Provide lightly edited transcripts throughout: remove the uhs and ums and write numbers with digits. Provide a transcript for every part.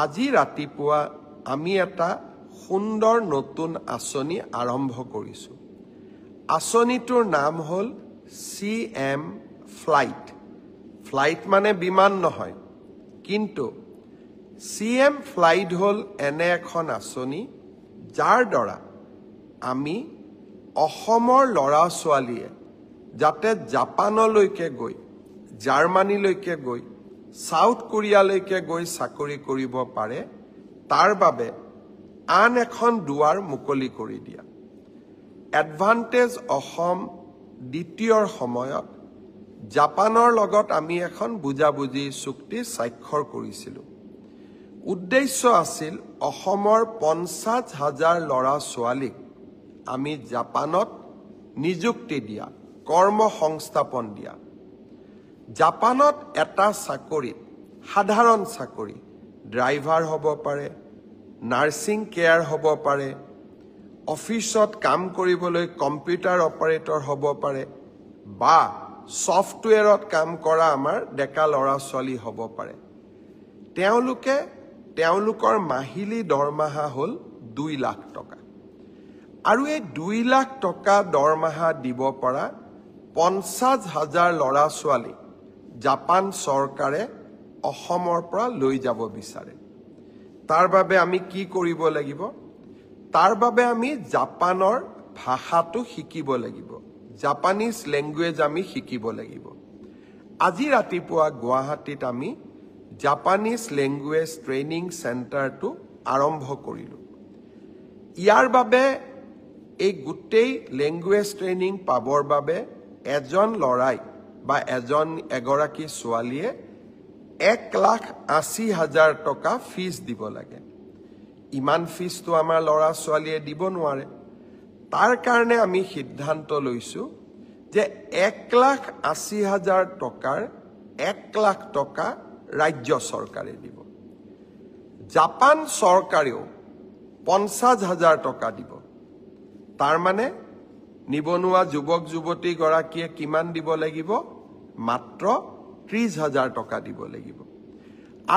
আজি ৰাতিপুৱা আমি এটা সুন্দৰ নতুন আঁচনি আৰম্ভ কৰিছোঁ। আঁচনিটোৰ নাম হ'ল CM ফ্লাইট। ফ্লাইট মানে বিমান নহয়, কিন্তু CM ফ্লাইট হ'ল এনে এখন আঁচনি যাৰ দ্বাৰা আমি অসমৰ ল'ৰা ছোৱালীয়ে যাতে জাপানলৈকে গৈ, জাৰ্মানীলৈকে গৈ, সাউথ কোৰিয়ালৈকে গৈ চাকৰি কৰিব পাৰে, তাৰ বাবে আন এখন দুৱাৰ মুকলি কৰি দিয়া। এডভান্টেজ অসম দ্বিতীয়ৰ সময়ত জাপানৰ লগত আমি এখন বুজাবুজি চুক্তি স্বাক্ষৰ কৰিছিলোঁ। উদ্দেশ্য আছিল অসমৰ 50,000 ল'ৰা ছোৱালীক আমি জাপানত নিযুক্তি দিয়া, কৰ্ম সংস্থাপন দিয়া। জাপানত এটা চাকৰিত, সাধাৰণ চাকৰি, ড্ৰাইভাৰ হ'ব পাৰে, নাৰ্ছিং কেয়াৰ হ'ব পাৰে, অফিচত কাম কৰিবলৈ কম্পিউটাৰ অপাৰেটৰ হ'ব পাৰে, বা ছফ্টৱেৰত কাম কৰা আমাৰ ডেকা ল'ৰা ছোৱালী হ'ব পাৰে। তেওঁলোকৰ মাহিলী দৰমহা হ'ল 2 লাখ টকা। আৰু এই 2 লাখ টকা দৰমহা দিব পৰা 50,000 ল'ৰা ছোৱালী জাপান চৰকাৰে অসমৰ পৰা লৈ যাব বিচাৰে। তাৰ বাবে আমি কি কৰিব লাগিব? তাৰ বাবে আমি জাপানৰ ভাষাটো শিকিব লাগিব। জাপানিজ লেংগুৱেজ আমি শিকিব লাগিব। আজি ৰাতিপুৱা গুৱাহাটীত আমি জাপানিজ লেংগুৱেজ ট্ৰেইনিং চেণ্টাৰটো আৰম্ভ কৰিলোঁ। ইয়াৰ বাবে এই গোটেই লেংগুৱেজ ট্ৰেইনিং পাবৰ বাবে এজন ল'ৰাই বা এগৰাকী ছোৱালীয়ে 1,80,000 টকা ফিজ দিব লাগে। ইমান ফিজটো আমাৰ ল'ৰা ছোৱালীয়ে দিব নোৱাৰে। তাৰ কাৰণে আমি সিদ্ধান্ত লৈছোঁ যে 1,80,000 টকাৰ 1 লাখ টকা ৰাজ্য চৰকাৰে দিব। জাপান চৰকাৰেও 50,000 টকা দিব। তাৰ মানে নিবনুৱা যুৱক যুৱতীগৰাকীয়ে কিমান দিব লাগিব? মাত্ৰ 30,000 টকা দিব লাগিব।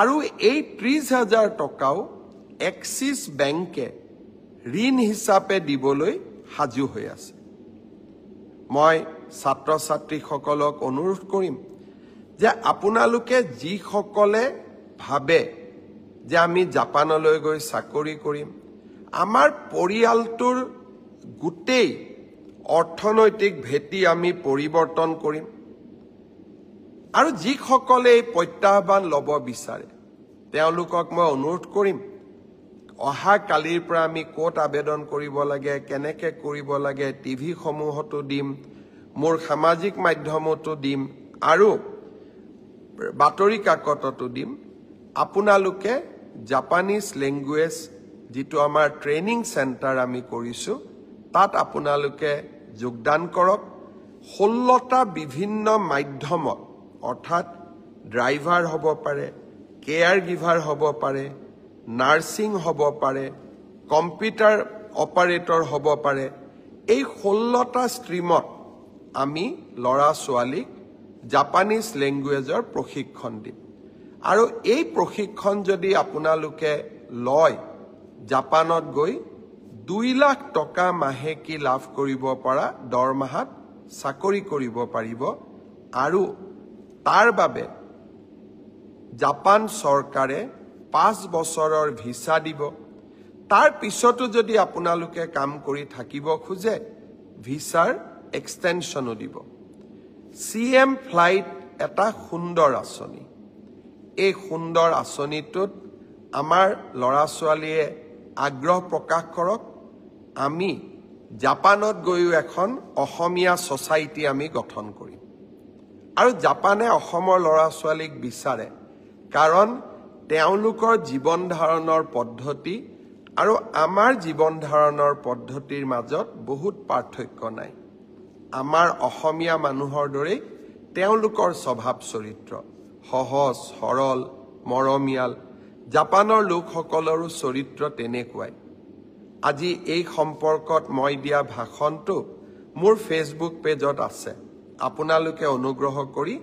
আৰু এই 30,000 টকাও এক্সিছ বেংকে ঋণ হিচাপে দিবলৈ সাজু হৈ আছে। মই ছাত্ৰ ছাত্ৰীসকলক অনুৰোধ কৰিম যে আপোনালোকে যিসকলে ভাবে যে আমি জাপানলৈ গৈ চাকৰি কৰিম, আমাৰ পৰিয়ালটোৰ গোটেই অৰ্থনৈতিক ভেটি আমি পৰিৱৰ্তন কৰিম, আৰু যিসকলে এই প্ৰত্যাহ্বান ল'ব বিচাৰে তেওঁলোকক মই অনুৰোধ কৰিম, অহা কালিৰ পৰা আমি ক'ত আবেদন কৰিব লাগে, কেনেকৈ কৰিব লাগে, টিভি সমূহতো দিম, মোৰ সামাজিক মাধ্যমতো দিম, আৰু বাতৰি কাকততো দিম। আপোনালোকে জাপানিজ লেংগুৱেজ যিটো আমাৰ ট্ৰেইনিং চেণ্টাৰ আমি কৰিছোঁ, তাত আপোনালোকে যোগদান কৰক। 16টা বিভিন্ন মাধ্যমত, অৰ্থাৎ ড্ৰাইভাৰ হ'ব পাৰে, কেয়াৰ গিভাৰ হ'ব পাৰে, নাৰ্ছিং হ'ব পাৰে, কম্পিউটাৰ অপাৰেটৰ হ'ব পাৰে, এই 16টা ষ্ট্ৰীমত আমি ল'ৰা ছোৱালীক জাপানিজ লেংগুৱেজৰ প্ৰশিক্ষণ দিম। আৰু এই প্ৰশিক্ষণ যদি আপোনালোকে লয়, জাপানত গৈ 2 লাখ টকা মাহেকী লাভ কৰিব পৰা দৰমহাত চাকৰি কৰিব পাৰিব। আৰু তাৰ বাবে জাপান চৰকাৰে 5 বছৰৰ ভিছা দিব। তাৰ পিছতো যদি আপোনালোকে কাম কৰি থাকিব খোজে, ভিছাৰ এক্সটেনশ্যনো দিব। CM ফ্লাইট এটা সুন্দৰ আঁচনি। এই সুন্দৰ আঁচনিটোত আমাৰ ল'ৰা ছোৱালীয়ে আগ্ৰহ প্ৰকাশ কৰক। আমি জাপানত গৈও এখন অসমীয়া ছ'চাইটি আমি গঠন কৰিম। আৰু জাপানে অসমৰ ল'ৰা ছোৱালীক বিচাৰে, কাৰণ তেওঁলোকৰ জীৱন ধাৰণৰ পদ্ধতি আৰু আমাৰ জীৱন ধাৰণৰ পদ্ধতিৰ মাজত বহুত পাৰ্থক্য নাই। আমাৰ অসমীয়া মানুহৰ দৰেই তেওঁলোকৰ স্বভাৱ চৰিত্ৰ সহজ সৰল মৰমীয়াল। জাপানৰ লোকসকলৰো চৰিত্ৰ তেনেকুৱাই। আজি এই সম্পৰ্কত মই দিয়া ভাষণটো মোৰ ফেচবুক পেজত আছে। আপোনালোকে অনুগ্ৰহ কৰি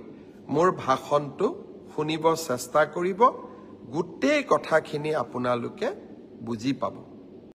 মোৰ ভাষণটো শুনিব চেষ্টা কৰিব গোটেই কথাখিনি আপোনালোকে বুজি পাব।